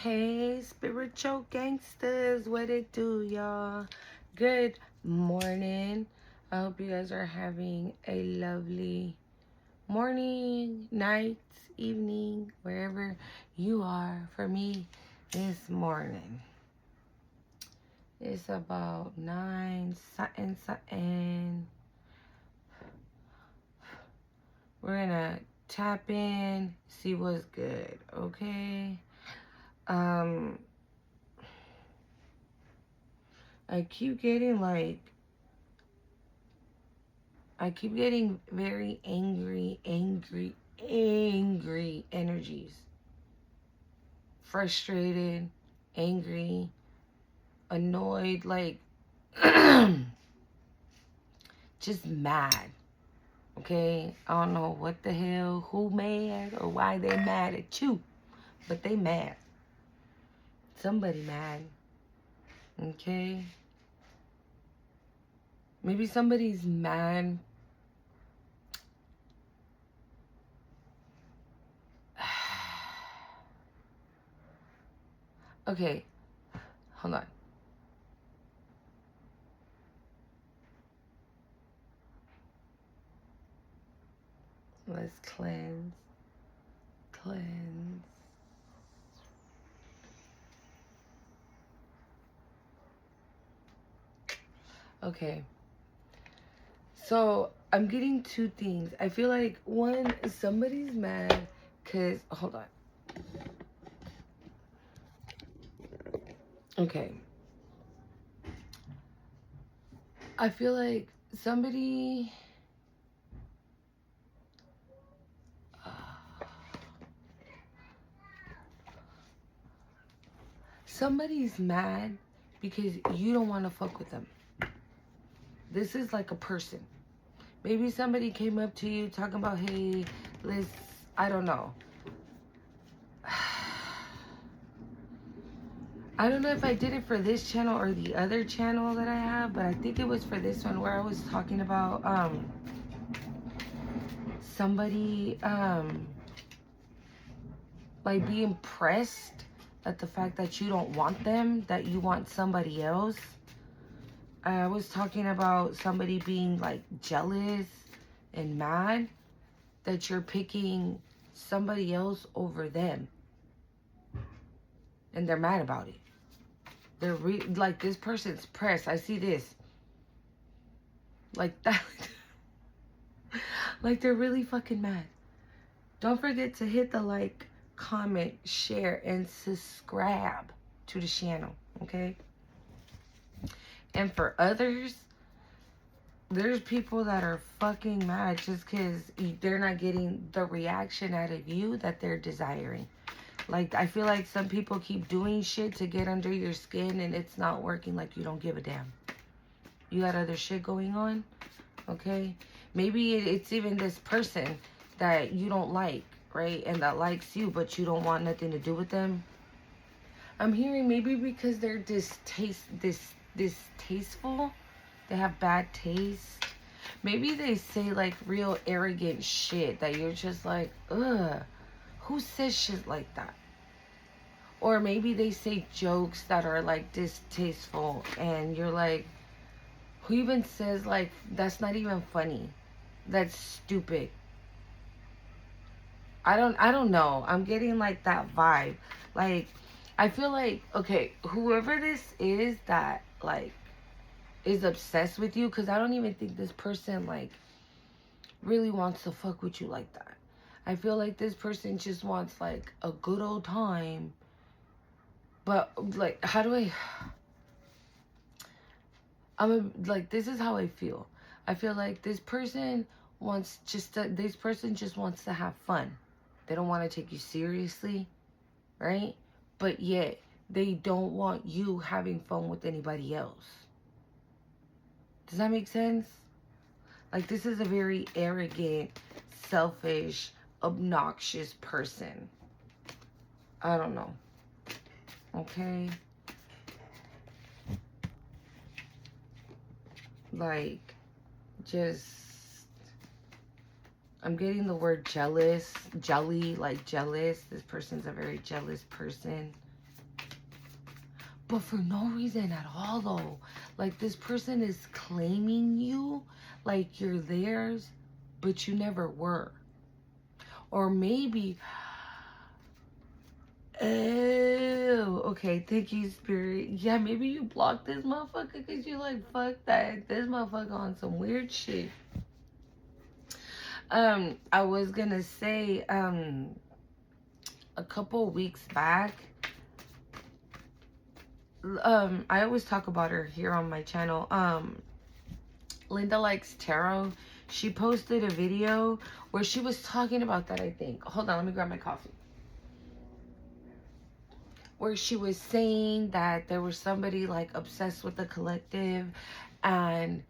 Hey, spiritual gangsters, what it do, y'all? Good morning. I hope you guys are having a lovely morning, night, evening, wherever you are. For me, this morning. It's about 9 something something. We're gonna tap in, see what's good, okay? I keep getting very angry energies. Frustrated, angry, annoyed, just mad. Okay? I don't know what the hell, who mad, or why they mad at you, but they mad. Somebody mad. Okay? Maybe somebody's mad. Okay, hold on. Let's cleanse. Okay. So I'm getting two things. I feel like one, somebody's mad because, hold on. Okay. I feel like somebody's mad because you don't want to fuck with them. This is like a person. Maybe somebody came up to you talking about, hey, I don't know. I don't know if I did it for this channel or the other channel that I have, but I think it was for this one where I was talking about somebody like being pressed at the fact that you don't want them, that you want somebody else. I was talking about somebody being like jealous and mad that you're picking somebody else over them, and they're mad about it. They're like, this person's pressed. I see this like that. Like, they're really fucking mad. Don't forget to hit the like, comment, share, and subscribe to the channel, okay? And for others, there's people that are fucking mad just because they're not getting the reaction out of you that they're desiring. Like, I feel like some people keep doing shit to get under your skin and it's not working. Like, you don't give a damn. You got other shit going on, okay? Maybe it's even this person that you don't like, right? And that likes you, but you don't want nothing to do with them. I'm hearing maybe because they're distasteful. They have bad taste. Maybe they say like real arrogant shit that you're just like, ugh, who says shit like that? Or maybe they say jokes that are like distasteful and you're like, who even says like, that's not even funny? That's stupid. I don't know. I'm getting like that vibe. Like, I feel like, okay, whoever this is that like is obsessed with you, because I don't even think this person like really wants to fuck with you like that. I feel like this person just wants like a good old time. But like, how do like, this is how I feel. I feel like this person this person just wants to have fun. They don't want to take you seriously, right? But yet they don't want you having fun with anybody else. Does that make sense? Like, this is a very arrogant, selfish, obnoxious person. I don't know. Okay? Like, just, I'm getting the word jealous, jelly, like jealous. This person's a very jealous person. But for no reason at all, though. Like, this person is claiming you like you're theirs, but you never were. Or maybe... Oh, okay. Thank you, Spirit. Yeah, maybe you blocked this motherfucker because you like, fuck that. This motherfucker on some weird shit. I was gonna say, a couple weeks back, I always talk about her here on my channel. Linda Likes Tarot. She posted a video where she was talking about that, I think. Hold on, let me grab my coffee. Where she was saying that there was somebody like obsessed with the collective, and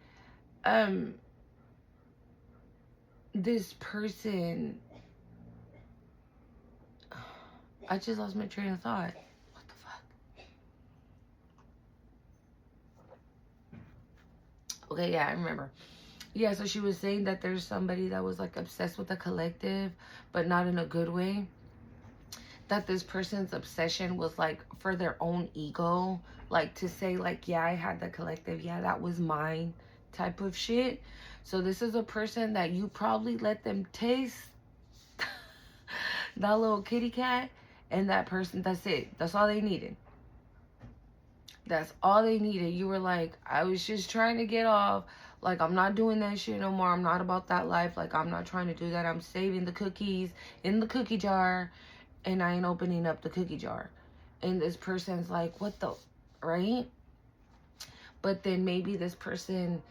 this person, I just lost my train of thought. What the fuck? Okay, yeah, I remember. Yeah, so she was saying that there's somebody that was like obsessed with the collective, but not in a good way. That this person's obsession was like for their own ego, like to say like, yeah, I had the collective, yeah, that was mine type of shit. So this is a person that you probably let them taste that little kitty cat, and that person, that's it. That's all they needed. That's all they needed. You were like, I was just trying to get off. Like, I'm not doing that shit no more. I'm not about that life. Like, I'm not trying to do that. I'm saving the cookies in the cookie jar, and I ain't opening up the cookie jar. And this person's like, what the, right? But then maybe this person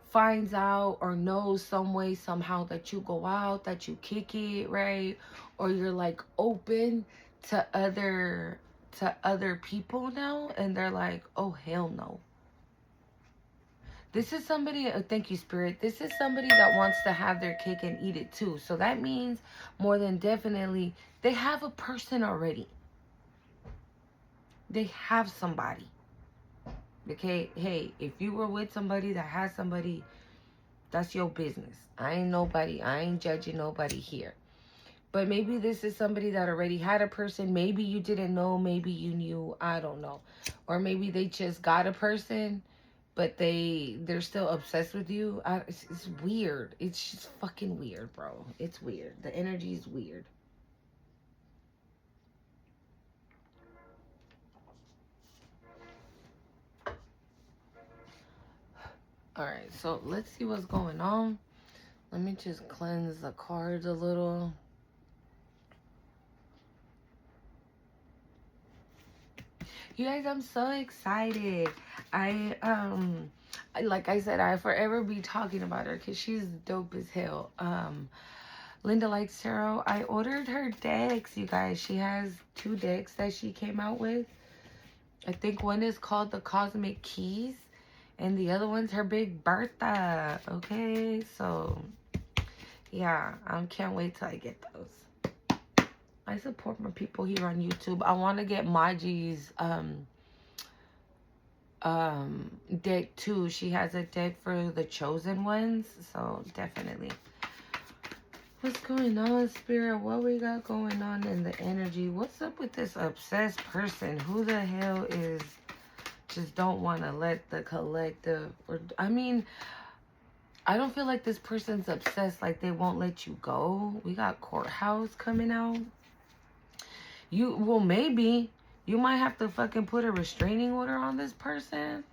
finds out or knows some way, somehow, that you go out, that you kick it, right? Or you're like open to other people now, and they're like, oh, hell no. This is somebody, thank you, Spirit. This is somebody that wants to have their cake and eat it too. So that means more than definitely they have a person already. They have somebody. Okay, hey, if you were with somebody that has somebody, that's your business. I ain't nobody. I ain't judging nobody here. But maybe this is somebody that already had a person. Maybe you didn't know. Maybe you knew. I don't know. Or maybe they just got a person, but they're still obsessed with you. It's weird. It's just fucking weird, bro. It's weird. The energy is weird. Alright, so let's see what's going on. Let me just cleanse the cards a little. You guys, I'm so excited. Like I said, I forever be talking about her because she's dope as hell. Linda Likes Tarot. I ordered her decks, you guys. She has 2 decks that she came out with. I think one is called the Cosmic Keys, and the other one's her Big Bertha. Okay, so yeah, I can't wait till I get those. I support my people here on YouTube. I want to get Maji's deck too. She has a deck for the chosen ones, so definitely. What's going on, Spirit? What we got going on in the energy? What's up with this obsessed person? Who the hell is just don't want to let the collective, or I mean, I don't feel like this person's obsessed, like they won't let you go. We got Courthouse coming out. Well, maybe you might have to fucking put a restraining order on this person.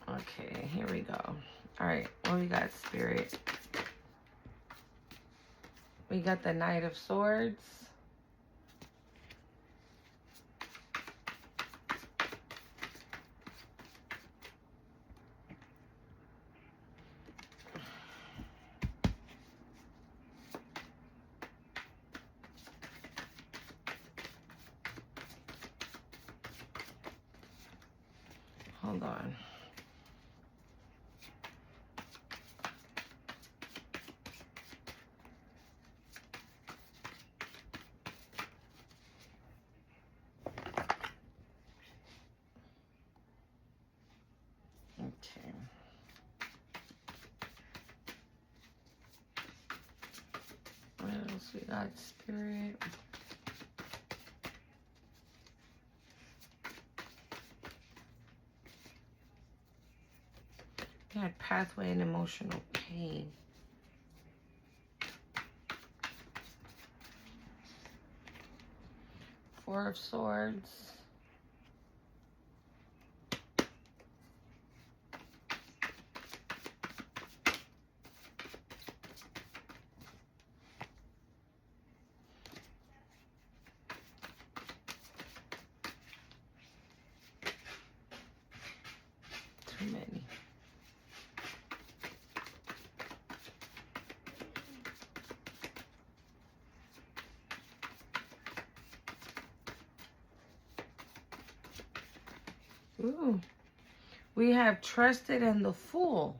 Okay, here we go. All right, what we got, Spirit? We got the Knight of Swords. Hold on. Okay. What else else we got, Spirit? We had pathway and emotional pain. Four of Swords. Too many. Ooh. We have Trusted and the Fool.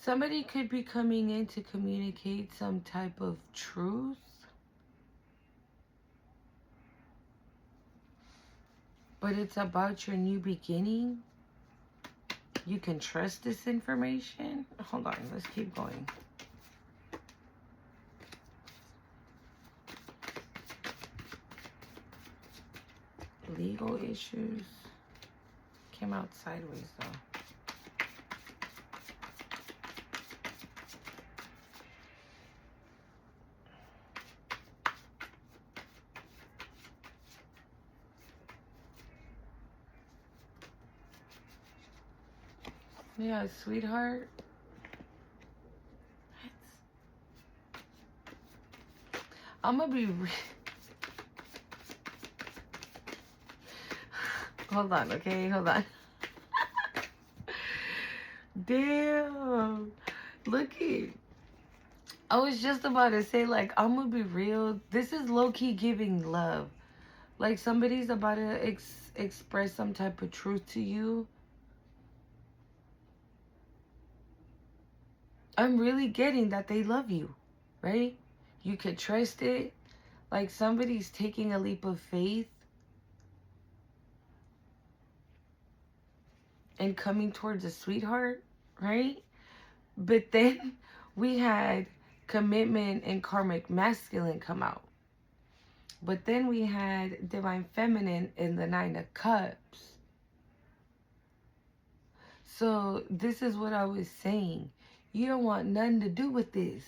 Somebody could be coming in to communicate some type of truth. But it's about your new beginning. You can trust this information. Hold on, let's keep going. Legal issues. Came out sideways though. Yeah, sweetheart. I'm gonna be hold on, okay? Hold on. Damn. Look it. I was just about to say, like, I'm gonna be real. This is low-key giving love. Like, somebody's about to express some type of truth to you. I'm really getting that they love you, right? You could trust it. Like, somebody's taking a leap of faith and coming towards a sweetheart, right? But then we had Commitment and Karmic Masculine come out. But then we had Divine Feminine in the Nine of Cups. So this is what I was saying. You don't want nothing to do with this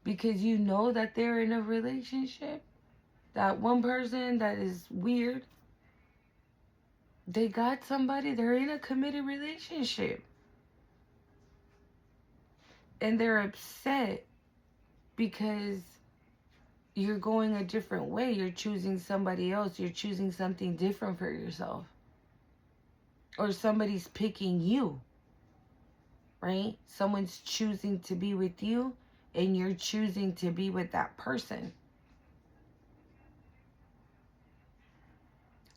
because you know that they're in a relationship. That one person that is weird, they got somebody, they're in a committed relationship. And they're upset because you're going a different way. You're choosing somebody else. You're choosing something different for yourself. Or somebody's picking you. Right? Someone's choosing to be with you and you're choosing to be with that person.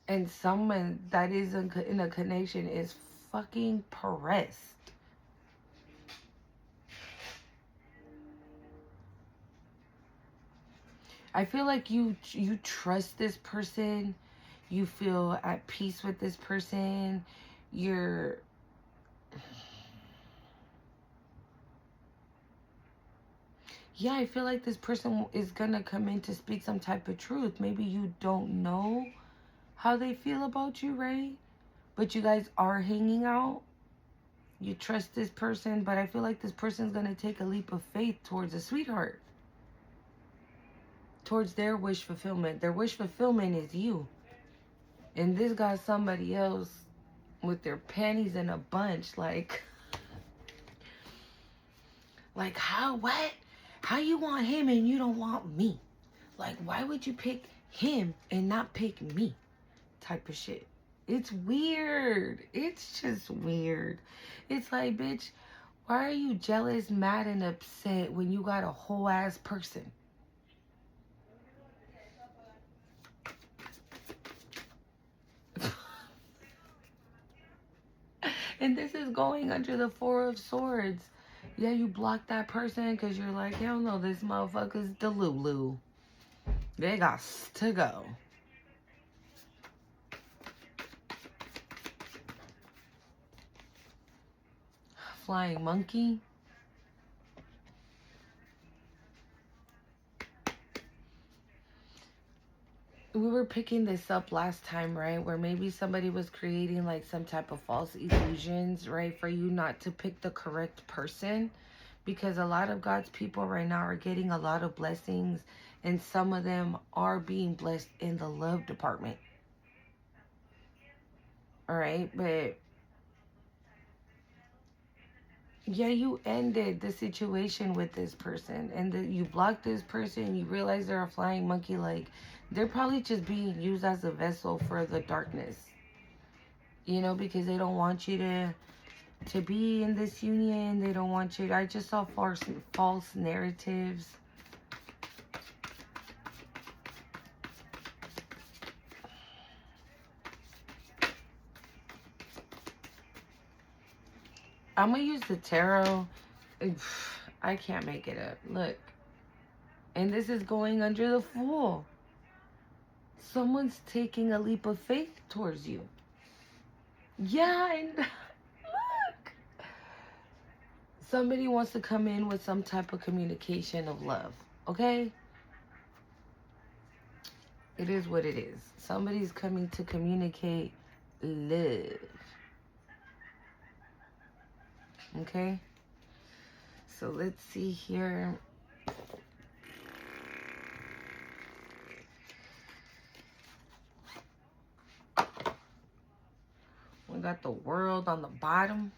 And someone that is in a connection is fucking pressed. I feel like you trust this person. You feel at peace with this person. You're... Yeah, I feel like this person is going to come in to speak some type of truth. Maybe you don't know how they feel about you, right? But you guys are hanging out. You trust this person, but I feel like this person's going to take a leap of faith towards a sweetheart. Towards their wish fulfillment. Their wish fulfillment is you. And this got somebody else with their panties in a bunch. Like how, what? How you want him and you don't want me? Like, why would you pick him and not pick me? Type of shit. It's weird. It's just weird. It's like, bitch, why are you jealous, mad, and upset when you got a whole ass person? And this is going under the Four of Swords. Yeah, you block that person because you're like, hell no, this motherfucker's Delulu. They got to go. Flying monkey. We were picking this up last time, right? Where maybe somebody was creating like some type of false illusions, right? For you not to pick the correct person. Because a lot of God's people right now are getting a lot of blessings. And some of them are being blessed in the love department. All right, but yeah, you ended the situation with this person, and you blocked this person. You realize they're a flying monkey. Like, they're probably just being used as a vessel for the darkness, you know, because they don't want you to be in this union. They don't want you. I just saw false narratives. I'm gonna use the tarot. I can't make it up. Look. And this is going under the Fool. Someone's taking a leap of faith towards you. Yeah, and look. Somebody wants to come in with some type of communication of love. Okay? It is what it is. Somebody's coming to communicate love. Okay? So let's see here. We got the World on the bottom.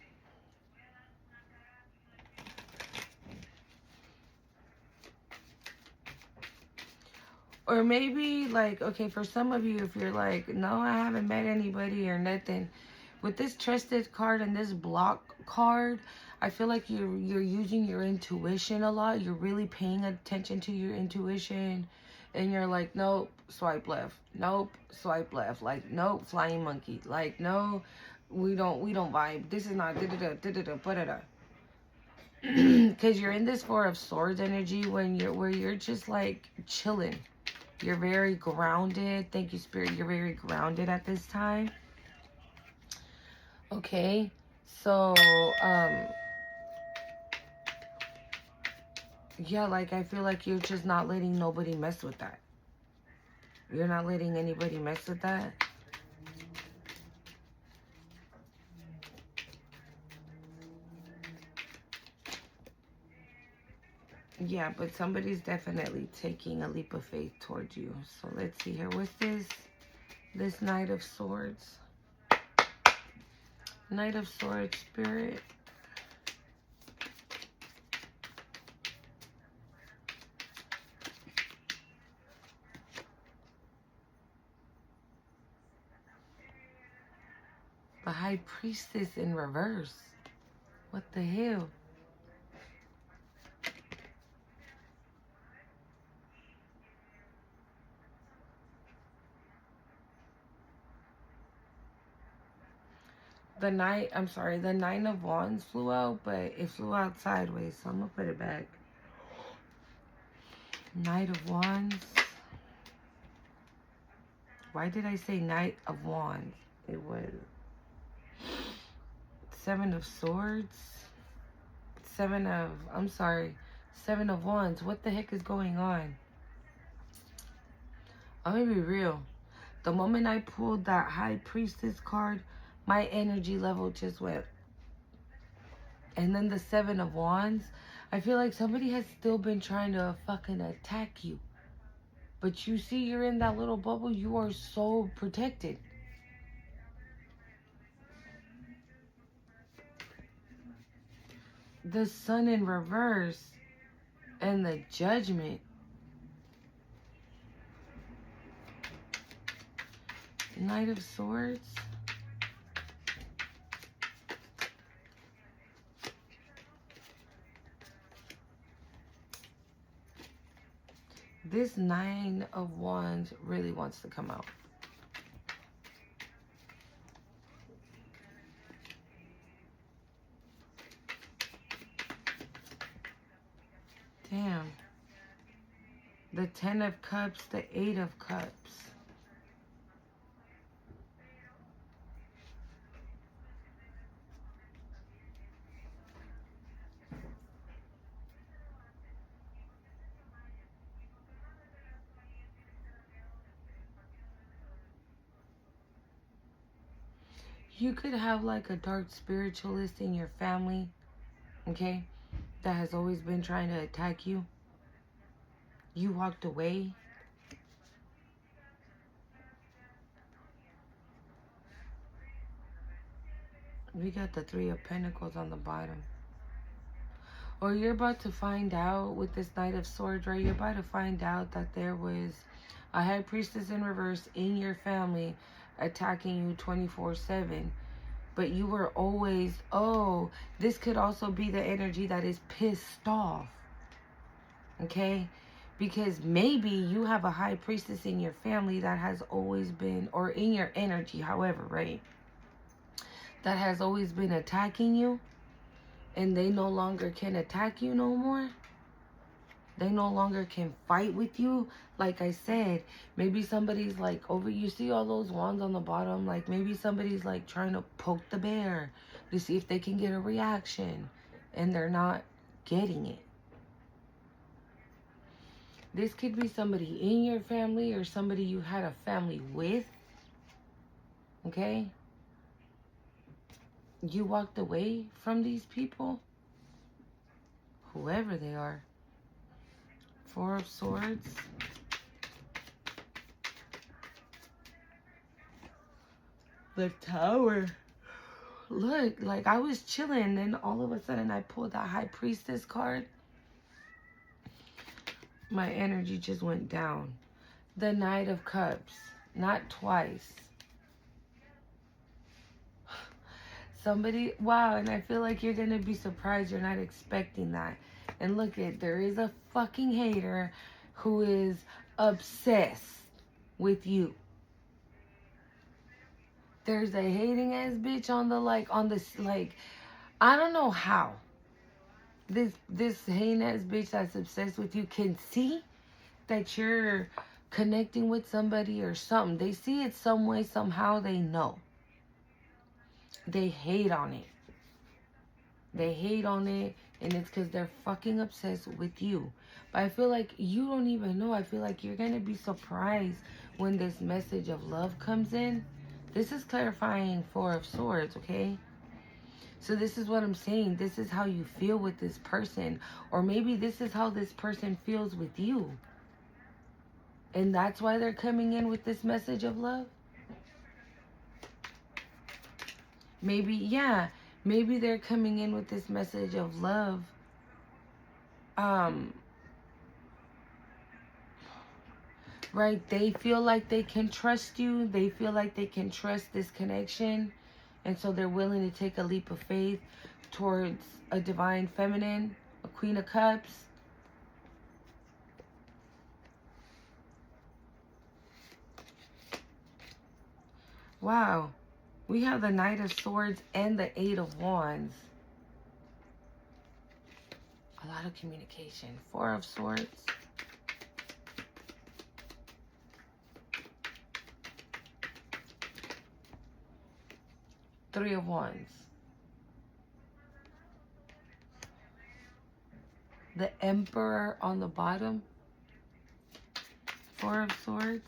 Or maybe, like, okay, for some of you, if you're like, no, I haven't met anybody or nothing. With this Trusted card and this Block card, I feel like you're using your intuition a lot. You're really paying attention to your intuition. And you're like, nope, swipe left. Nope, swipe left. Like, nope, flying monkey. Like, no, we don't vibe. This is not da-da-da. Because you're in this Four of Swords energy where you're just like chilling. You're very grounded. Thank you, Spirit. You're very grounded at this time. Okay. So, yeah, like, I feel like you're just not letting nobody mess with that. You're not letting anybody mess with that. Yeah, but somebody's definitely taking a leap of faith towards you. So let's see here. What's this Knight of Swords? Knight of Swords, Spirit. The High Priestess in reverse. What the hell? The Nine of Wands flew out, but it flew out sideways, so I'm gonna put it back. Knight of Wands. Why did I say Knight of Wands? It was Seven of Swords. Seven of Wands. What the heck is going on? I'm gonna be real. The moment I pulled that High Priestess card, my energy level just went. And then the Seven of Wands, I feel like somebody has still been trying to fucking attack you. But you see, you're in that little bubble. You are so protected. The Sun in reverse and the Judgment. Knight of Swords. This Nine of Wands really wants to come out. Damn. The 10 of Cups, the 8 of Cups. You could have like a dark spiritualist in your family, okay, that has always been trying to attack you. You walked away. We got the 3 of Pentacles on the bottom. Or you're about to find out with this Knight of Swords, right? You're about to find out that there was a High Priestess in reverse in your family attacking you 24/7. But you were always, oh, this could also be the energy that is pissed off. Okay? Because maybe you have a High Priestess in your family that has always been, or in your energy, however, right? That has always been attacking you. And they no longer can attack you no more. They no longer can fight with you. Like I said, maybe somebody's like over, you see all those wands on the bottom, like maybe somebody's like trying to poke the bear to see if they can get a reaction, and they're not getting it. This could be somebody in your family or somebody you had a family with. Okay? You walked away from these people, whoever they are. 4 of Swords. The Tower. Look, like I was chilling, then all of a sudden I pulled that High Priestess card. My energy just went down. The Knight of Cups. Not twice. Somebody, wow, and I feel like you're going to be surprised. You're not expecting that. And look at, there is a fucking hater who is obsessed with you. There's a hating ass bitch on the, like, on this, like, I don't know how. This hating ass bitch that's obsessed with you can see that you're connecting with somebody or something. They see it some way, somehow they know. They hate on it. They hate on it, and it's because they're fucking obsessed with you. But I feel like you don't even know. I feel like you're going to be surprised when this message of love comes in. This is clarifying 4 of Swords, okay? So this is what I'm saying. This is how you feel with this person. Or maybe this is how this person feels with you. And that's why they're coming in with this message of love. Maybe, yeah. Maybe they're coming in with this message of love. Right? They feel like they can trust you. They feel like they can trust this connection. And so they're willing to take a leap of faith towards a divine feminine, a Queen of Cups. Wow. We have the Knight of Swords and the 8 of Wands. A lot of communication. 4 of Swords. Three of Wands. The Emperor on the bottom. 4 of Swords.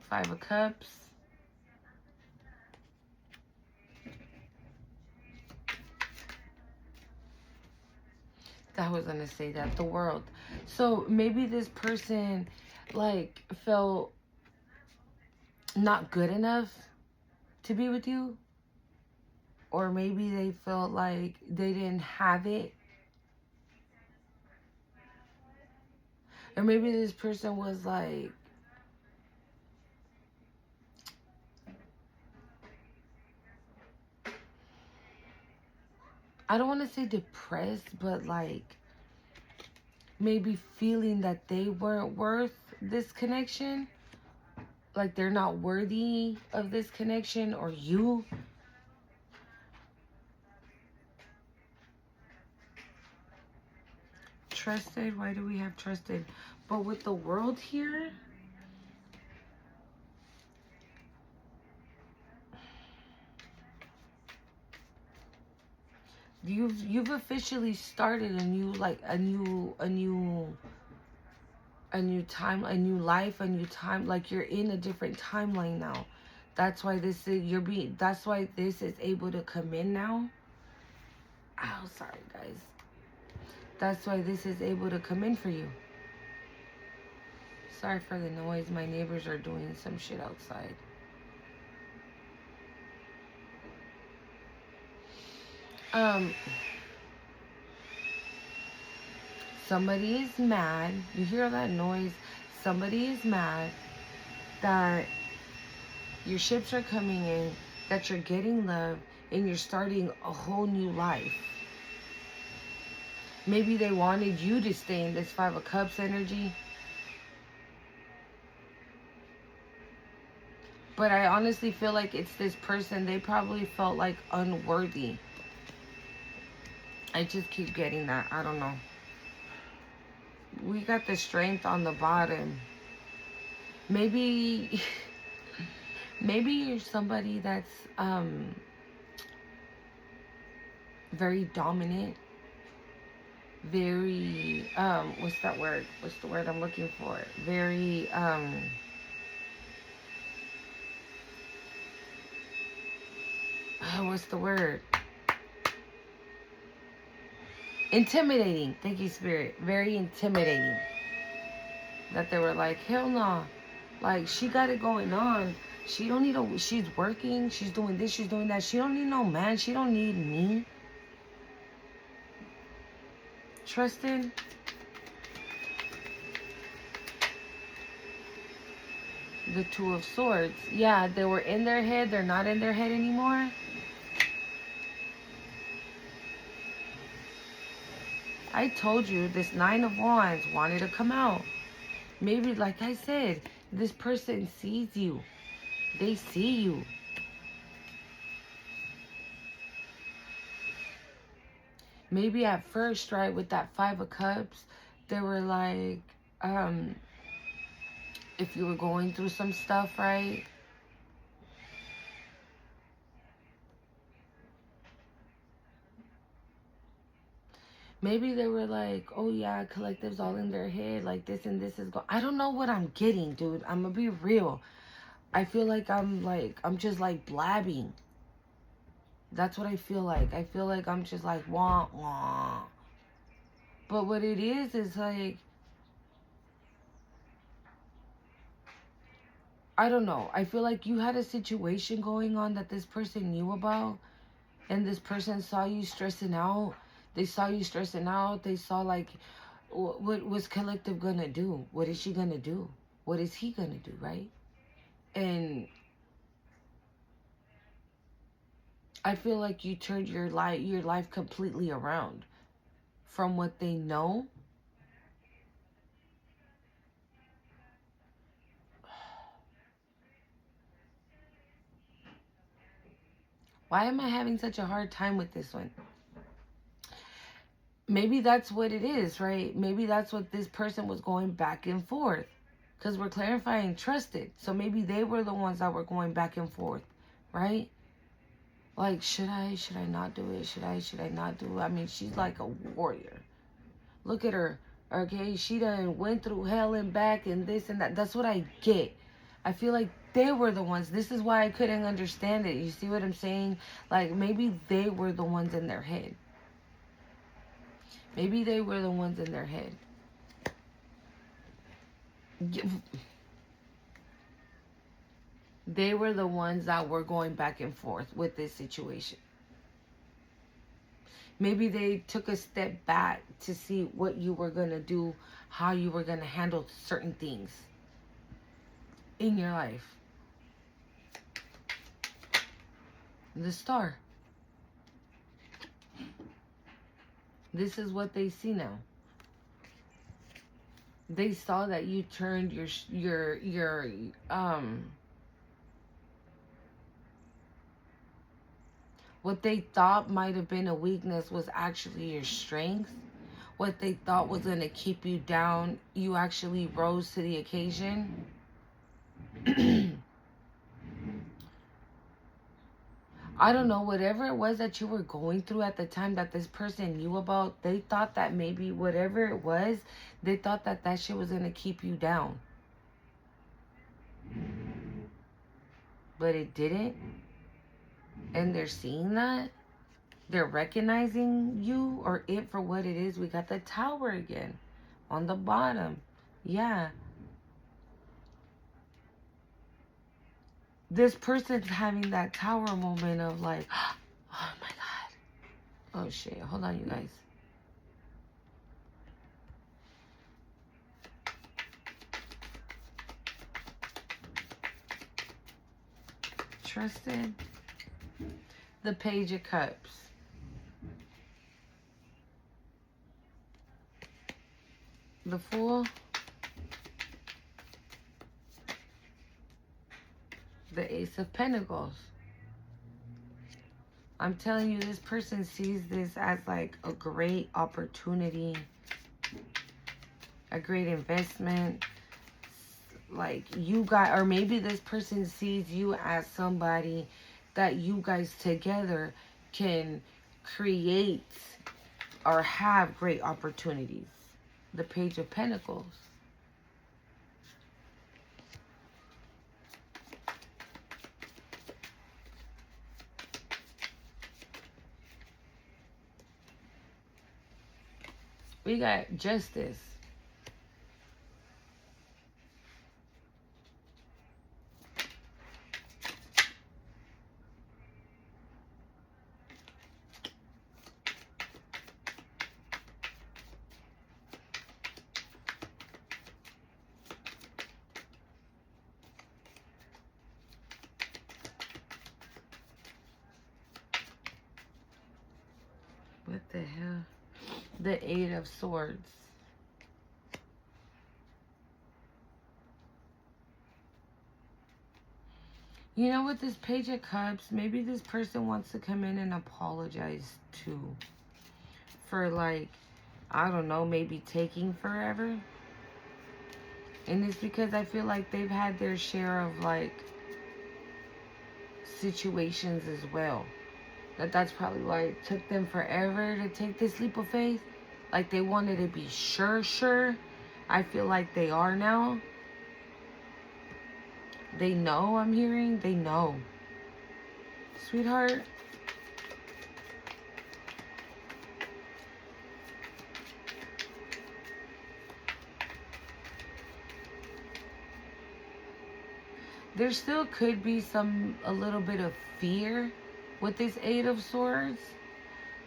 5 of Cups. I was going to say that. The World. So maybe this person like felt not good enough to be with you. Or maybe they felt like they didn't have it. Or maybe this person was like, I don't want to say depressed, but like maybe feeling that they weren't worth this connection. Like they're not worthy of this connection, or you. trusted? Why do we have trusted? But with the world here, you've officially started a new, like a new time, a new life, a new time. Like you're in a different timeline now. That's why this is that's why this is able to come in now. Oh, sorry guys. That's why this is able to come in for you. Sorry for the noise. My neighbors are doing some shit outside. Somebody is mad. You hear that noise? Somebody is mad that your ships are coming in, that you're getting love, and you're starting a whole new life. Maybe they wanted you to stay in this Five of Cups energy. But I honestly feel like it's this person. They probably felt like unworthy. I just keep getting that. I don't know. We got the Strength on the bottom. Maybe you're somebody that's very dominant, very what's that word? What's the word I'm looking for? Very what's the word? Intimidating. Thank you, Spirit. Very intimidating. That they were like, hell no. Like, she got it going on. She don't need a... She's working. She's doing this. She's doing that. She don't need no man. She don't need me. Trusted. The Two of Swords. Yeah, they were in their head. They're not in their head anymore. I told you, this Nine of Wands wanted to come out. Maybe, like I said, this person sees you. They see you. Maybe at first, right, with that Five of Cups, they were like, if you were going through some stuff, right? Maybe they were like, oh yeah, collective's all in their head, like this and this is going. I don't know what I'm getting, dude. I'm gonna be real. I feel like I'm just like blabbing. That's what I feel like. I feel like I'm just like wah wah. But what it is like, I don't know. I feel like you had a situation going on that this person knew about, and this person saw you stressing out. They saw you stressing out. They saw like, what was collective gonna do? What is she gonna do? What is he gonna do, right? And I feel like you turned your life completely around from what they know. Why am I having such a hard time with this one? Maybe that's what it is, right? Maybe that's what this person was going back and forth. Because we're clarifying trusted. So maybe they were the ones that were going back and forth, right? Like, should I not do it? Should I not do it? I mean, she's like a warrior. Look at her, okay? She done went through hell and back and this and that. That's what I get. I feel like they were the ones. This is why I couldn't understand it. You see what I'm saying? Like, maybe they were the ones in their head. Maybe they were the ones in their head. They were the ones that were going back and forth with this situation. Maybe they took a step back to see what you were going to do, how you were going to handle certain things in your life. The Star. This is what they see now. They saw that you turned your what they thought might have been a weakness was actually your strength. what they thought was going to keep you down, you actually rose to the occasion. I don't know, whatever it was that you were going through at the time that this person knew about, they thought that maybe whatever it was, they thought that that shit was going to keep you down. But it didn't. And they're seeing that. They're recognizing you or it for what it is. We got the Tower again on the bottom. Yeah. This person's having that Tower moment of like, oh my God. Oh shit. Hold on, you guys. Trusted. The Page of Cups. The Fool. The Ace of Pentacles. I'm telling you, this person sees this as like a great opportunity, a great investment. Like you got, or maybe this person sees you as somebody that you guys together can create or have great opportunities. The Page of Pentacles. We got Justice. What the hell? The Eight of Swords. You know what, this Page of Cups, maybe this person wants to come in and apologize too. For like, I don't know, maybe taking forever. And it's because I feel like they've had their share of like situations as well. That's probably why it took them forever to take this leap of faith. Like they wanted to be sure. I feel like they are now. They know, I'm hearing. They know. Sweetheart. There still could be a little bit of fear with this Eight of Swords.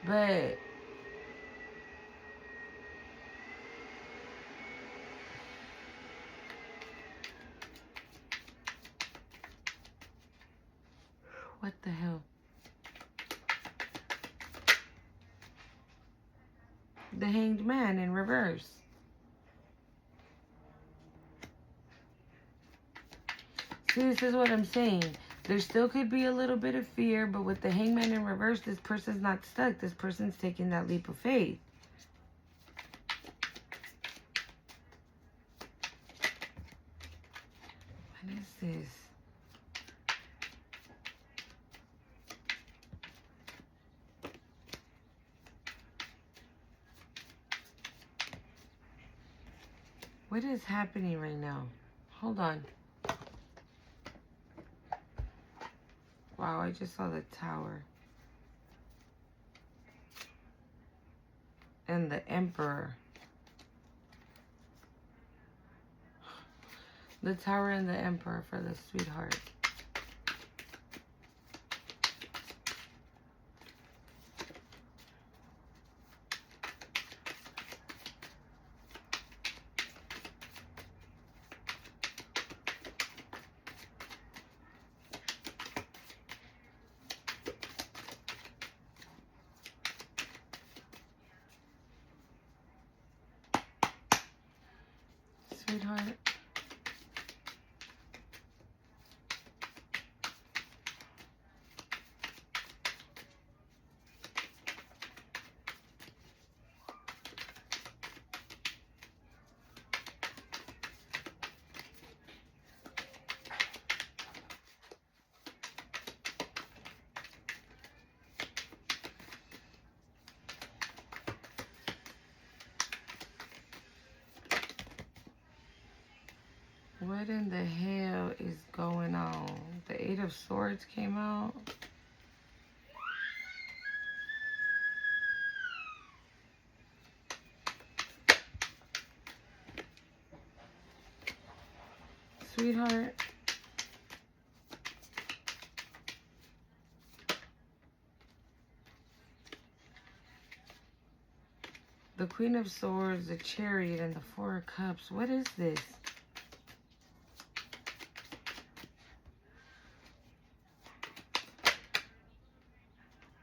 But what the hell? The Hanged Man in reverse. See, this is what I'm saying. There still could be a little bit of fear, but with the Hangman in reverse, this person's not stuck. This person's taking that leap of faith. What is this? What is happening right now? Hold on. Wow, I just saw the Tower. And the Emperor. The Tower and the Emperor for the sweetheart. Sweetheart. What in the hell is going on? The Eight of Swords came out. Sweetheart. The Queen of Swords, the Chariot, and the Four of Cups. What is this?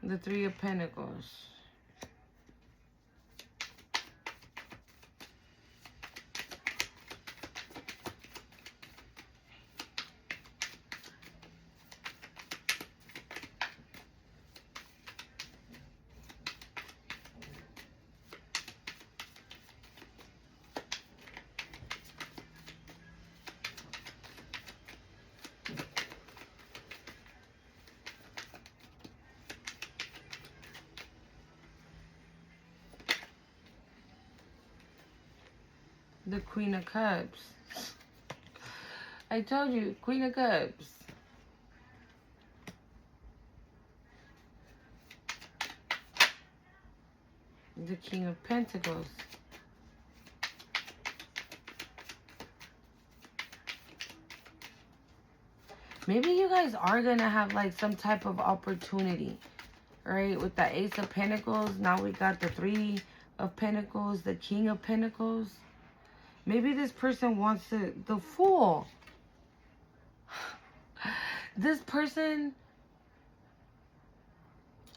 The Three of Pentacles. The Queen of Cups. I told you, Queen of Cups. The King of Pentacles. Maybe you guys are going to have like some type of opportunity, right? With the Ace of Pentacles. Now we got the Three of Pentacles, the King of Pentacles. Maybe this person wants the Fool. This person,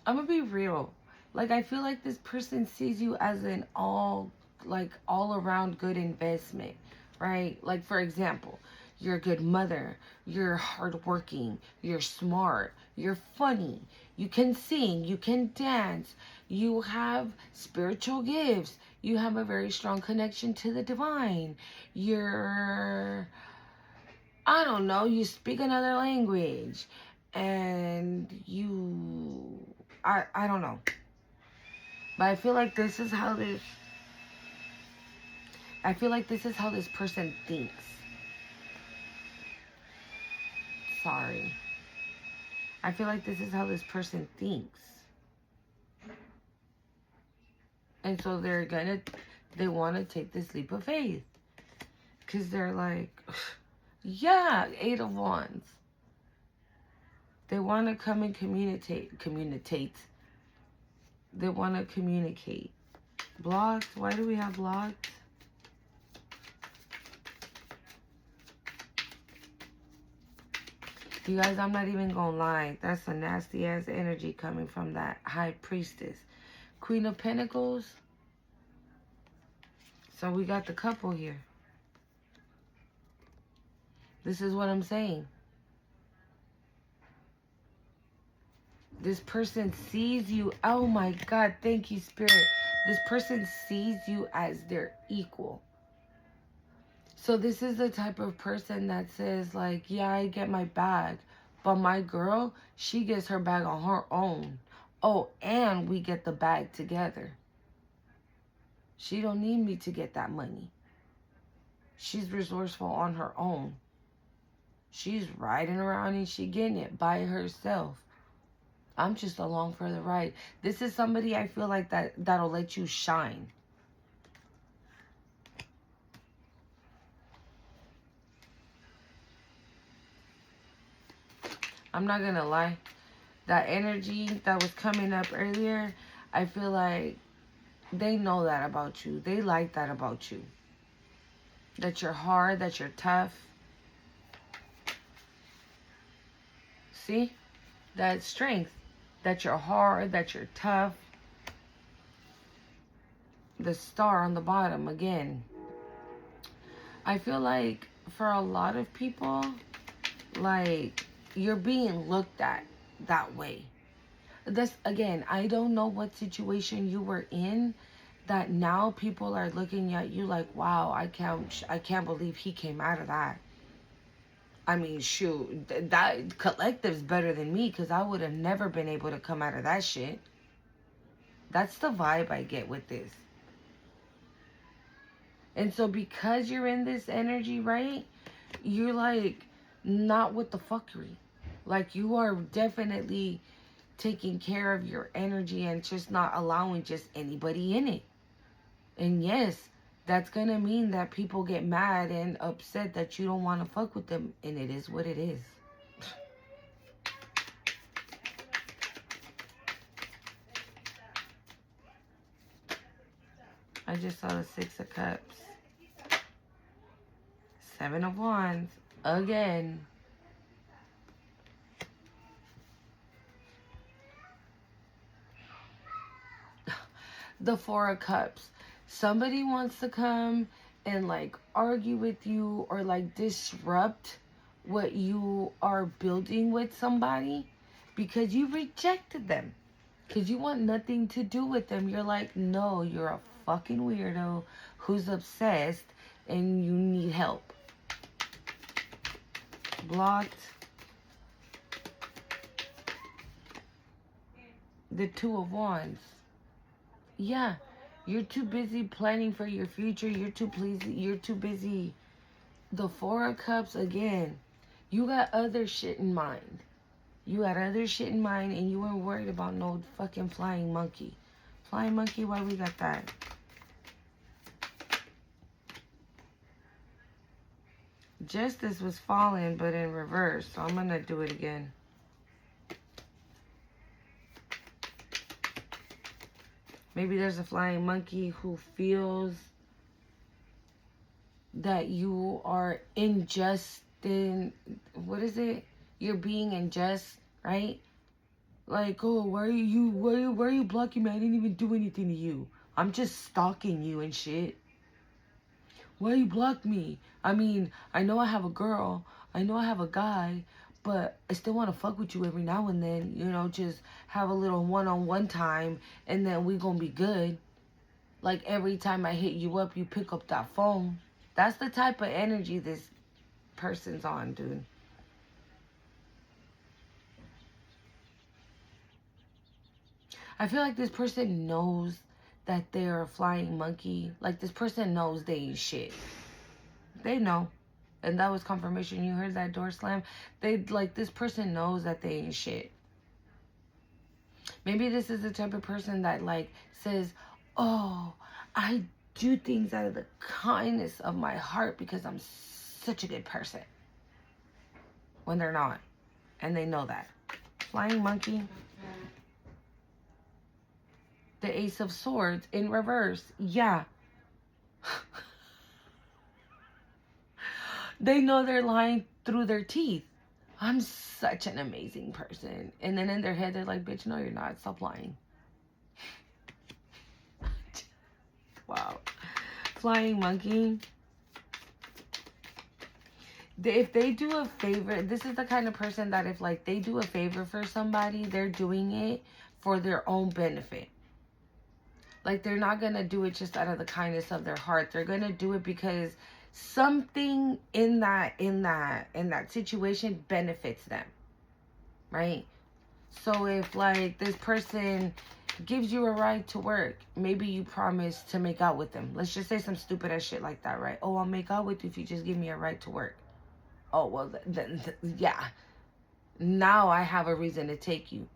I'm going to be real. Like, I feel like this person sees you as an all around good investment, right? Like, for example, you're a good mother, you're hardworking, you're smart, you're funny, you can sing, you can dance, you have spiritual gifts, you have a very strong connection to the divine, you're, I don't know, you speak another language, and you, I don't know. But I feel like this is how this person thinks. Sorry. I feel like this is how this person thinks. And so they want to take this leap of faith. Because they're like, yeah, Eight of Wands. They want to come and communicate. They want to communicate. Blocked. Why do we have blocked? You guys, I'm not even gonna lie. That's a nasty ass energy coming from that High Priestess. Queen of Pentacles. So we got the couple here. This is what I'm saying. This person sees you. Oh my God. Thank you, Spirit. This person sees you as their equal. So this is the type of person that says like, yeah, I get my bag, but my girl, she gets her bag on her own. Oh, and we get the bag together. She don't need me to get that money. She's resourceful on her own. She's riding around and she getting it by herself. I'm just along for the ride. This is somebody I feel like that'll let you shine. I'm not gonna lie. That energy that was coming up earlier, I feel like they know that about you. They like that about you. That you're hard, that you're tough. See? That strength. That you're hard, that you're tough. The star on the bottom again. I feel like for a lot of people, like, you're being looked at that way. This, again, I don't know what situation you were in that now people are looking at you like, wow, I can't believe he came out of that. I mean, shoot, that collective's better than me because I would have never been able to come out of that shit. That's the vibe I get with this. And so because you're in this energy, right? you're like not with the fuckery. Like you are definitely taking care of your energy and just not allowing just anybody in it. And yes, that's gonna mean that people get mad and upset that you don't want to fuck with them, and it is what it is. I just saw the Six of Cups. Seven of Wands. Again. The Four of Cups. Somebody wants to come and like argue with you or like disrupt what you are building with somebody because you rejected them. Because you want nothing to do with them. You're like, no, you're a fucking weirdo who's obsessed and you need help. Blocked. The Two of Wands. Yeah, you're too busy planning for your future. You're too busy. The Four of Cups again. You got other shit in mind. You got other shit in mind and you weren't worried about no fucking flying monkey. Flying monkey, why we got that? Justice was falling, but in reverse. So I'm going to do it again. Maybe there's a flying monkey who feels that you are unjust in, what is it? You're being unjust, right? Like, oh, why are you blocking me? I didn't even do anything to you. I'm just stalking you and shit. Why you block me? I mean, I know I have a girl. I know I have a guy. But I still want to fuck with you every now and then. You know, just have a little one-on-one time. And then we gonna be good. Like, every time I hit you up, you pick up that phone. That's the type of energy this person's on, dude. I feel like this person knows that they're a flying monkey. Like, this person knows they ain't shit. They know. And that was confirmation. You heard that door slam? This person knows that they ain't shit. Maybe this is the type of person that, like, says, oh, I do things out of the kindness of my heart because I'm such a good person. When they're not. And they know that. Flying monkey. The Ace of Swords in reverse. Yeah. They know they're lying through their teeth. I'm such an amazing person. And then in their head, they're like, bitch, no, you're not. Stop lying. Wow. Flying monkey. If they do a favor, this is the kind of person that if, like, they do a favor for somebody, they're doing it for their own benefit. Like, they're not going to do it just out of the kindness of their heart. They're going to do it because something in that situation benefits them. Right? So if, like, this person gives you a ride to work, maybe you promise to make out with them. Let's just say some stupid ass shit like that, right? Oh, I'll make out with you if you just give me a ride to work. Oh, well, then yeah. Now I have a reason to take you.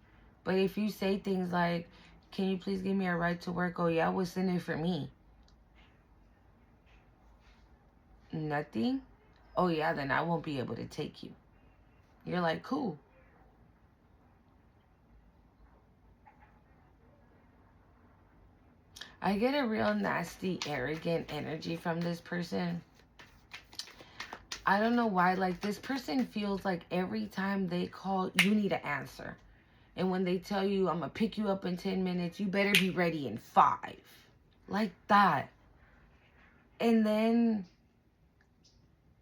But if you say things like, can you please give me a ride to work? Oh, yeah, what's in it for me? Nothing? Oh, yeah, then I won't be able to take you. You're like, cool. I get a real nasty, arrogant energy from this person. I don't know why. Like, this person feels like every time they call, you need to answer. And when they tell you, I'm going to pick you up in 10 minutes, you better be ready in 5. Like that. And then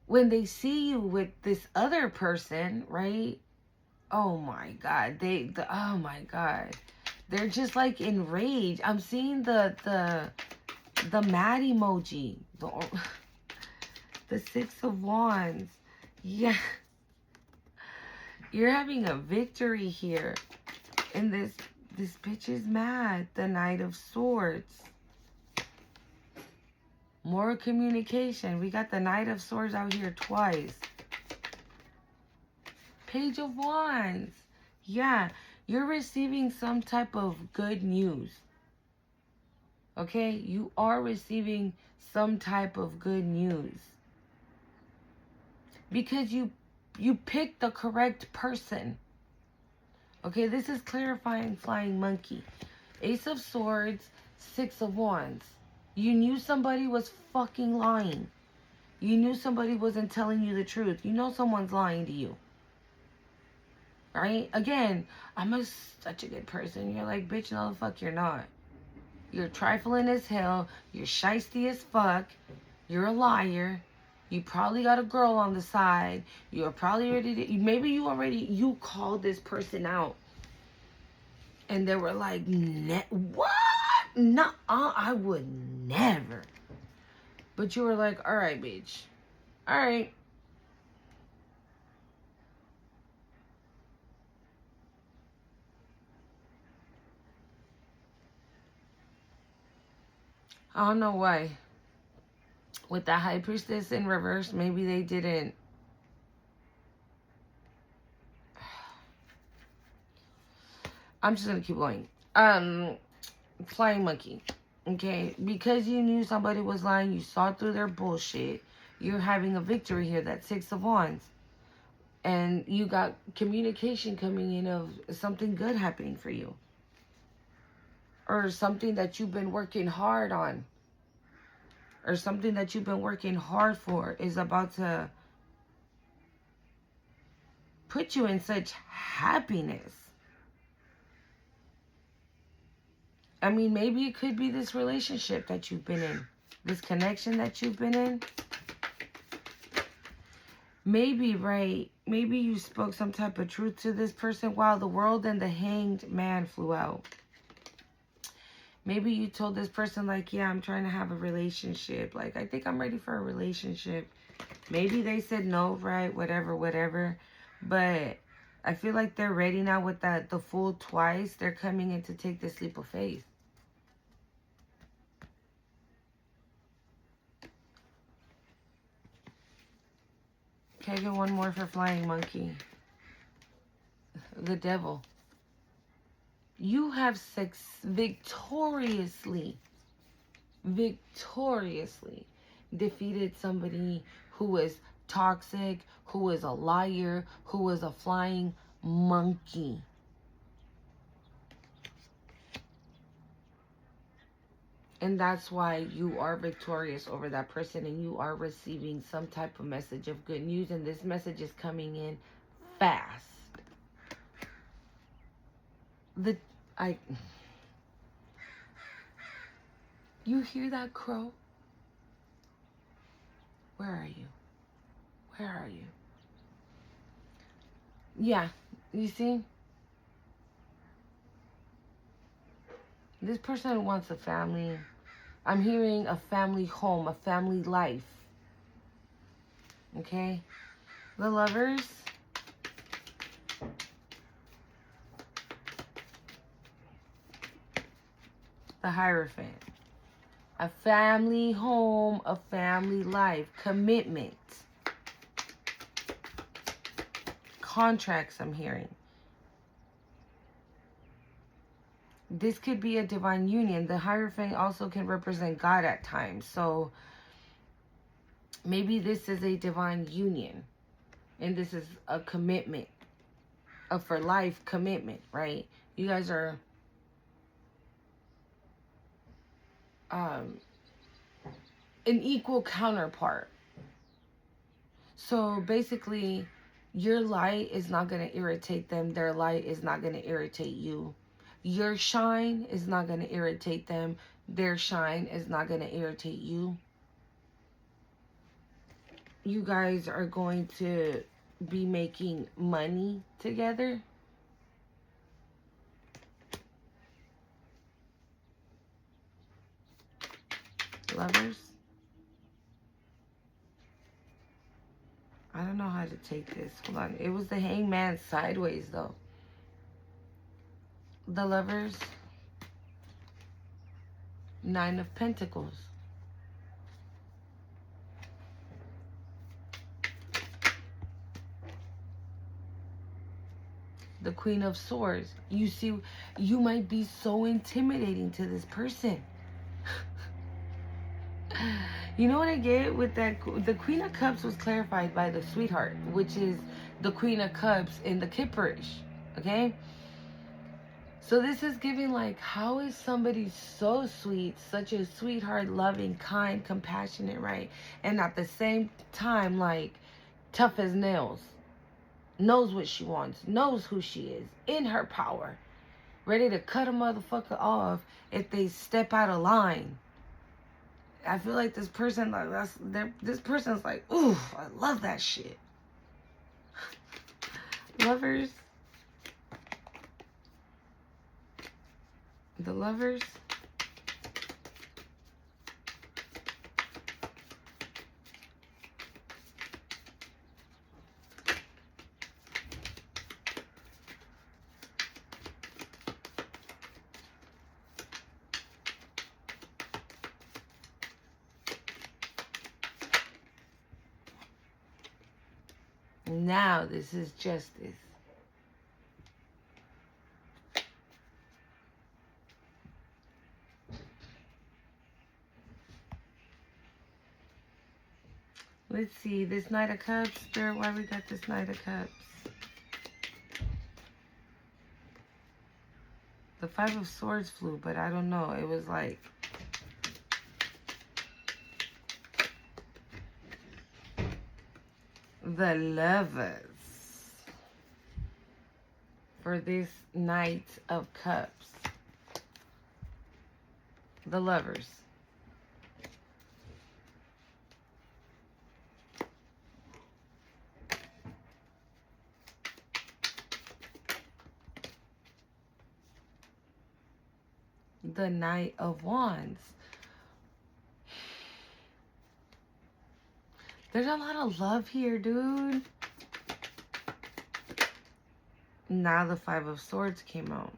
when they see you with this other person, right? Oh my God. Oh my God. They're just like enraged. I'm seeing the mad emoji. The Six of Wands. Yeah. You're having a victory here. And this bitch is mad. The Knight of Swords. More communication. We got the Knight of Swords out here twice. Page of Wands. Yeah, you're receiving some type of good news. Okay, you are receiving some type of good news. Because you picked the correct person. Okay, this is clarifying flying monkey. Ace of Swords, Six of Wands. You knew somebody was fucking lying. You knew somebody wasn't telling you the truth. You know someone's lying to you. Right? Again, such a good person. You're like, bitch, no the fuck you're not. You're trifling as hell. You're shiesty as fuck. You're a liar. You probably got a girl on the side. You're probably maybe you called this person out. And they were like, what? No, I would never. But you were like, all right, bitch. All right. I don't know why. With the High Priestess in reverse, maybe they didn't. I'm just going to keep going. Flying monkey. Okay? Because you knew somebody was lying, you saw through their bullshit. You're having a victory here, that Six of Wands. And you got communication coming in of something good happening for you. Or something that you've been working hard on. Or something that you've been working hard for is about to put you in such happiness. I mean, maybe it could be this relationship that you've been in. This connection that you've been in. Maybe, right? Maybe you spoke some type of truth to this person while the World and the Hanged Man flew out. Maybe you told this person, like, yeah, I'm trying to have a relationship. Like, I think I'm ready for a relationship. Maybe they said no, right? Whatever. But I feel like they're ready now with the Fool twice. They're coming in to take this leap of faith. Okay, get one more for flying monkey. The Devil. You have victoriously defeated somebody who was toxic, who was a liar, who was a flying monkey. And that's why you are victorious over that person, and you are receiving some type of message of good news, and this message is coming in fast. You hear that, crow? Where are you? Where are you? Yeah, you see? This person wants a family. I'm hearing a family home, a family life. Okay? The Lovers. The Hierophant. A family home, a family life. Commitment. Contracts, I'm hearing. This could be a divine union. The Hierophant also can represent God at times. So maybe this is a divine union. And this is a commitment. A for life commitment, right? You guys are an equal counterpart. So basically, your light is not going to irritate them. Their light is not going to irritate you. Your shine is not going to irritate them. Their shine is not going to irritate you. You guys are going to be making money together. Lovers. I don't know how to take this. Hold on. It was the Hangman sideways, though. The Lovers. Nine of Pentacles. the Queen of Swords. You see, you might be so intimidating to this person. You know what I get with that? The Queen of Cups was clarified by the Sweetheart, which is the Queen of Cups in the Kipperish. Okay? So this is giving like, how is somebody so sweet, such a sweetheart, loving, kind, compassionate, right? And at the same time, like, tough as nails. Knows what she wants, knows who she is, in her power. Ready to cut a motherfucker off if they step out of line. I feel like this person, like, this person's like, ooh, I love that shit. Lovers. The Lovers. Now this is Justice. Let's see, this Knight of Cups. Spirit, why we got this Knight of Cups? The Five of Swords flew, but I don't know. It was like... The Lovers. For this Knight of Cups. The Lovers. The Knight of Wands. There's a lot of love here, dude. Now the Five of Swords came out.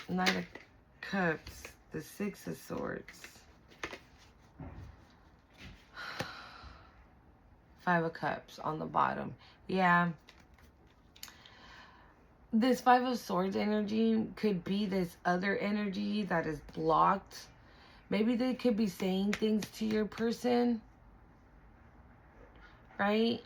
Knight of Cups. The Six of Swords. Five of Cups on the bottom. Yeah. This Five of Swords energy could be this other energy that is blocked. Maybe they could be saying things to your person, right?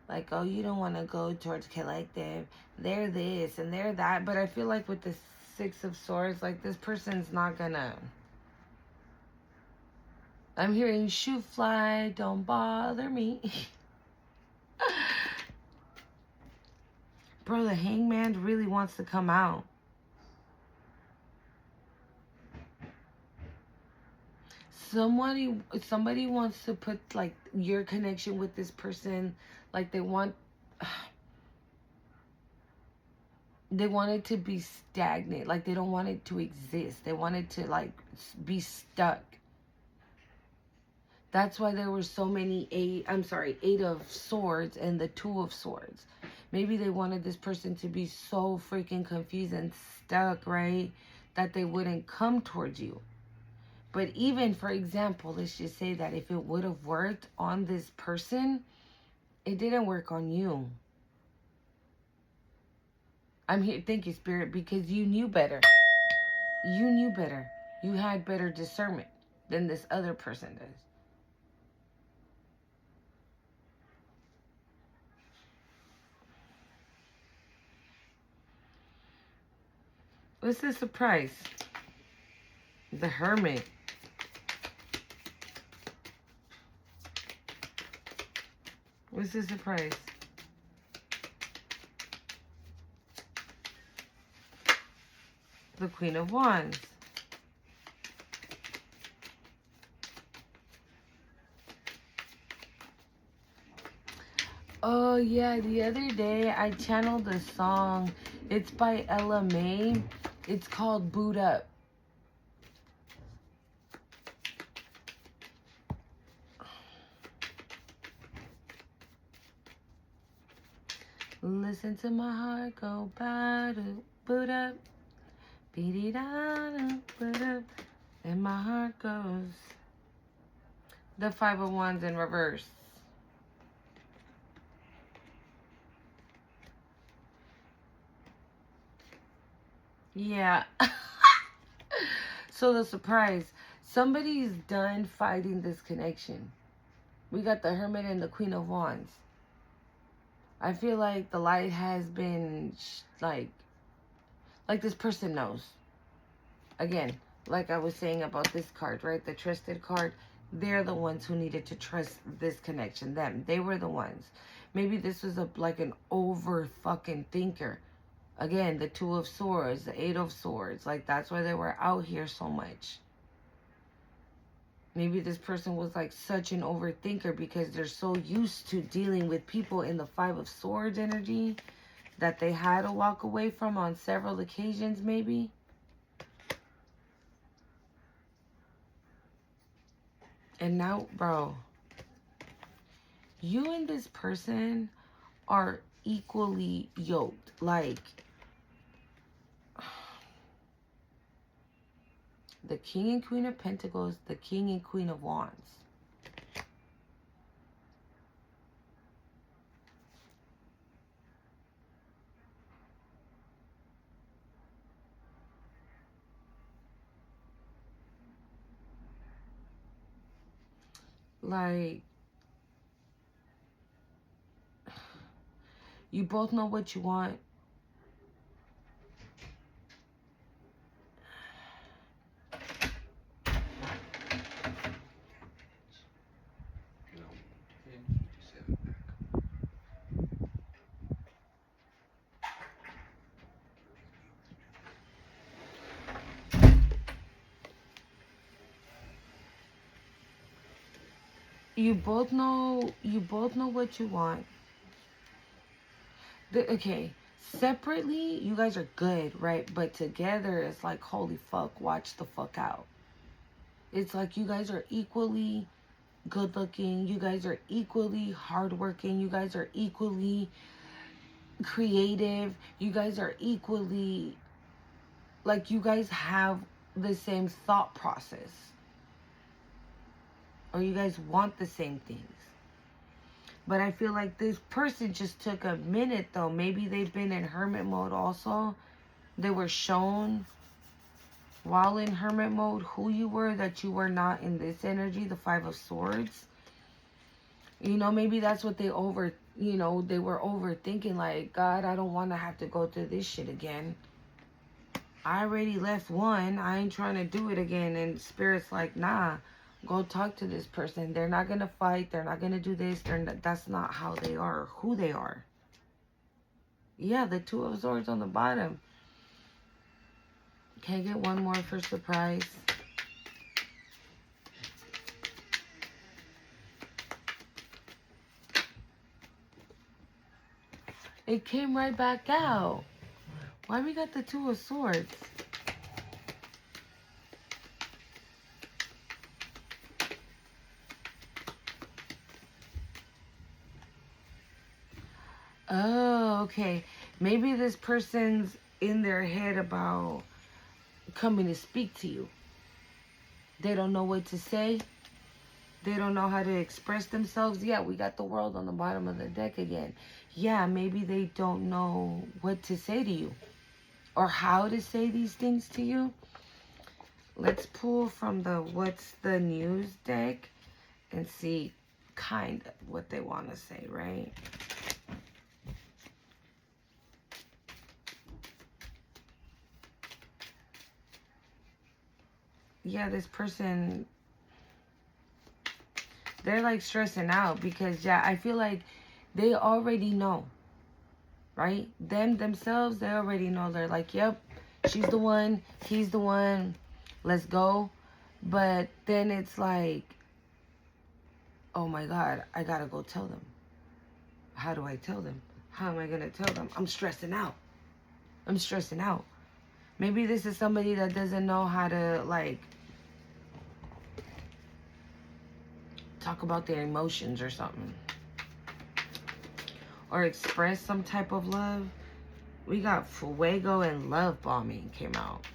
Like, oh, you don't want to go towards kid like them. They're this and they're that. But I feel like with the Six of Swords, like, this person's not gonna... I'm hearing shoot fly, don't bother me. Bro, the Hangman really wants to come out. Somebody wants to put, like, your connection with this person, like, they want it to be stagnant. Like, they don't want it to exist. They want it to, like, be stuck. That's why there were so many Eight of Swords and the Two of Swords. Maybe they wanted this person to be so freaking confused and stuck, right? That they wouldn't come towards you. But even, for example, let's just say that if it would have worked on this person, it didn't work on you. I'm here, thank you, Spirit, because you knew better. You knew better. You had better discernment than this other person does. What's the surprise? The Hermit. What's the surprise? The Queen of Wands. Oh yeah, the other day I channeled a song. It's by Ella May. It's called Boot Up. Listen to my heart go boot up, beat it out, boot up, and my heart goes The Five of Wands in reverse. Yeah. So the surprise. Somebody's done fighting this connection. We got the Hermit and the Queen of Wands. I feel like the light has been like this person knows. Again, like I was saying about this card, right? The trusted card. They're the ones who needed to trust this connection. Them. They were the ones. Maybe this was like an over fucking thinker. Again, the Two of Swords, the Eight of Swords. Like that's why they were out here so much. Maybe this person was like such an overthinker because they're so used to dealing with people in the Five of Swords energy that they had to walk away from on several occasions maybe. And now, bro, you and this person are equally yoked. Like, the King and Queen of Pentacles, the King and Queen of Wands. Like, you both know what you want. You both know what you want. Okay, separately, you guys are good, right? But together, it's like, holy fuck, watch the fuck out. It's like you guys are equally good looking. You guys are equally hardworking. You guys are equally creative. You guys are equally, like, you guys have the same thought process. Or you guys want the same things. But I feel like this person just took a minute, though. Maybe they've been in hermit mode also. They were shown while in hermit mode who you were, that you were not in this energy, the Five of Swords. You know, maybe that's what they were overthinking. Like, God, I don't want to have to go through this shit again. I already left one. I ain't trying to do it again. And Spirit's like, nah. Go talk to this person. They're not going to fight. They're not going to do this. That's not how they are or who they are. Yeah, the Two of Swords on the bottom. Can I get one more for surprise? It came right back out. Why we got the Two of Swords? Oh, okay. Maybe this person's in their head about coming to speak to you. They don't know what to say. They don't know how to express themselves. Yeah, we got the World on the bottom of the deck again. Yeah, maybe they don't know what to say to you or how to say these things to you. Let's pull from the What's the News deck and see kind of what they want to say, right? Yeah, this person, they're like stressing out because, yeah, I feel like they already know, right? Themselves, they already know. They're like, yep, she's the one, he's the one, let's go. But then it's like, oh my God, I gotta go tell them. How do I tell them? How am I gonna tell them? I'm stressing out. I'm stressing out. Maybe this is somebody that doesn't know how to, like, talk about their emotions or something. Or express some type of love. We got Fuego and Love Bombing came out.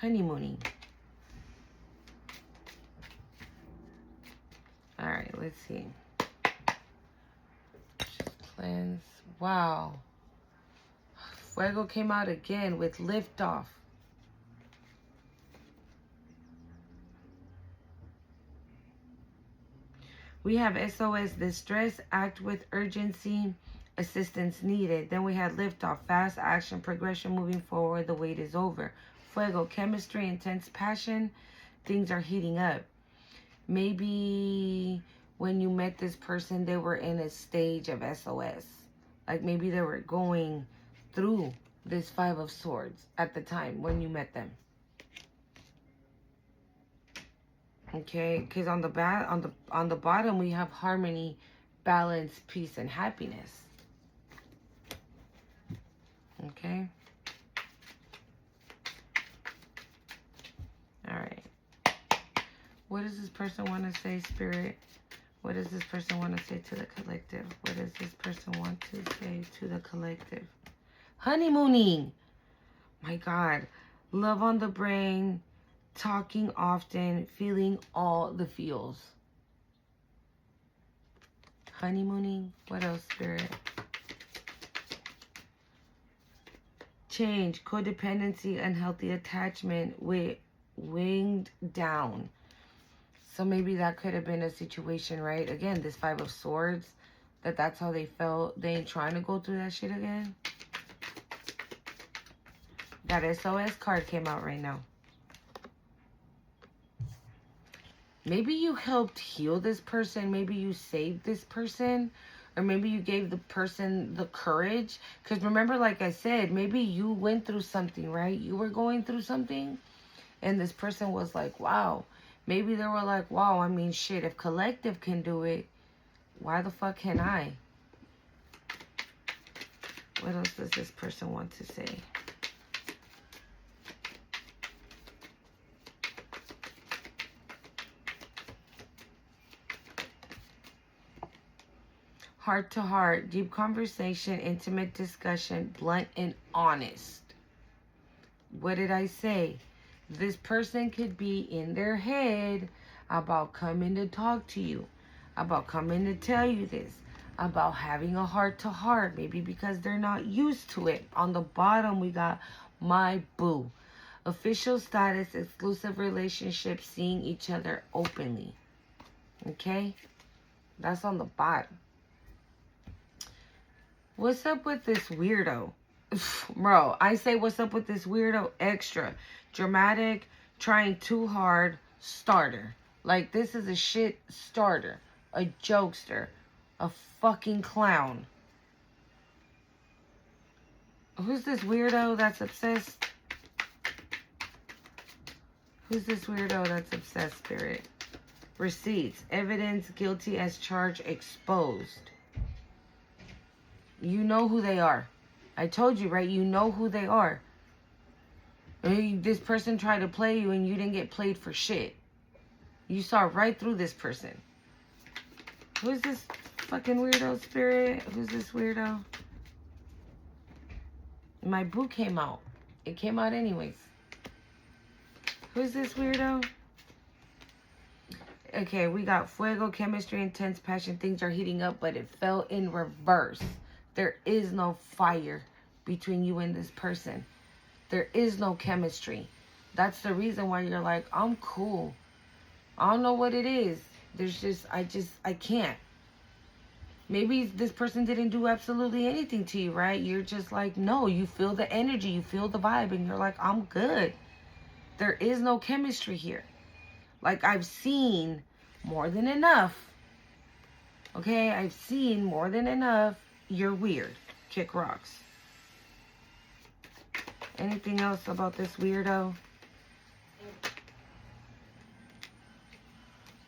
Honeymooning. All right, let's see. Just cleanse. Wow. Fuego came out again with liftoff. We have SOS, distress, act with urgency, assistance needed. Then we had liftoff, fast action, progression, moving forward, the wait is over. Fuego, chemistry, intense passion, things are heating up. Maybe when you met this person, they were in a stage of SOS. Like maybe they were going through this Five of Swords at the time when you met them. Okay, because on the bottom we have harmony, balance, peace, and happiness. Okay. All right. What does this person want to say, Spirit? What does this person want to say to the collective? What does this person want to say to the collective? Honeymooning. My God. Love on the brain. Talking often, feeling all the feels. Honeymooning. What else, Spirit? Change, codependency, unhealthy attachment with winged down. So maybe that could have been a situation, right? Again, this Five of Swords, that's how they felt. They ain't trying to go through that shit again. That SOS card came out right now. Maybe you helped heal this person. Maybe you saved this person. Or maybe you gave the person the courage. Because remember, like I said, maybe you went through something, right? You were going through something. And this person was like, wow. Maybe they were like, wow, I mean, shit, if collective can do it, why the fuck can I? What else does this person want to say? Heart to heart, deep conversation, intimate discussion, blunt and honest. What did I say? This person could be in their head about coming to talk to you, about coming to tell you this, about having a heart to heart, maybe because they're not used to it. On the bottom, we got my boo. Official status, exclusive relationship, seeing each other openly. Okay? That's on the bottom. What's up with this weirdo? Bro, I say what's up with this weirdo extra. Dramatic, trying too hard, starter. Like, this is a shit starter. A jokester. A fucking clown. Who's this weirdo that's obsessed? Who's this weirdo that's obsessed, Spirit? Receipts. Evidence, guilty as charged, exposed. You know who they are. I told you, right? You know who they are. This person tried to play you and you didn't get played for shit. You saw right through this person. Who's this fucking weirdo, Spirit? Who's this weirdo? My boo came out. It came out anyways. Who's this weirdo? Okay, we got fuego, chemistry, intense passion. Things are heating up, but it fell in reverse. There is no fire between you and this person. There is no chemistry. That's the reason why you're like, I'm cool. I don't know what it is. There's just, I can't. Maybe this person didn't do absolutely anything to you, right? You're just like, no, you feel the energy, you feel the vibe, and you're like, I'm good. There is no chemistry here. Like, I've seen more than enough. Okay, I've seen more than enough. You're weird. Kick rocks. Anything else about this weirdo?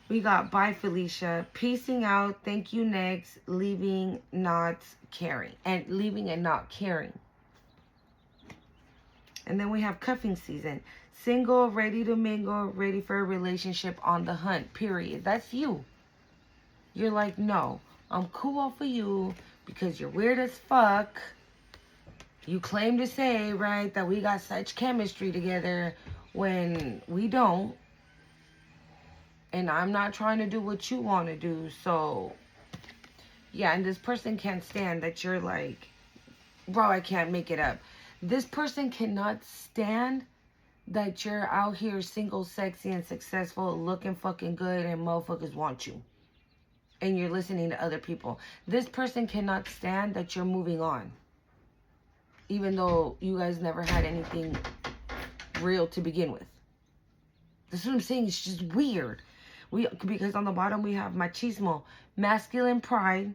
We got bye, Felicia. Peacing out. Thank you, next. Leaving, not caring. And leaving and not caring. And then we have cuffing season. Single, ready to mingle, ready for a relationship, on the hunt, period. That's you. You're like, no, I'm cool for you because you're weird as fuck. You claim to say, right, that we got such chemistry together. when we don't. And I'm not trying to do what you want to do. So, yeah, and this person can't stand that you're like, bro, I can't make it up. This person cannot stand that you're out here single, sexy, and successful, looking fucking good, and motherfuckers want you. And you're listening to other people. This person cannot stand that you're moving on. Even though you guys never had anything real to begin with. This is what I'm saying. It's just weird. Because on the bottom we have machismo, masculine pride,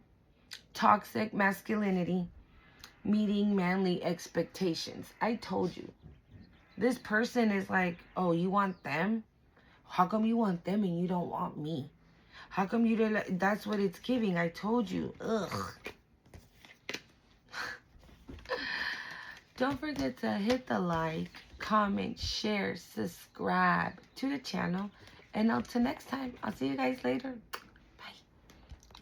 toxic masculinity, meeting manly expectations. I told you. This person is like, oh, you want them? How come you want them and you don't want me? How come you didn't? That's what it's giving. I told you. Ugh. Don't forget to hit the like, comment, share, subscribe to the channel. And until next time, I'll see you guys later.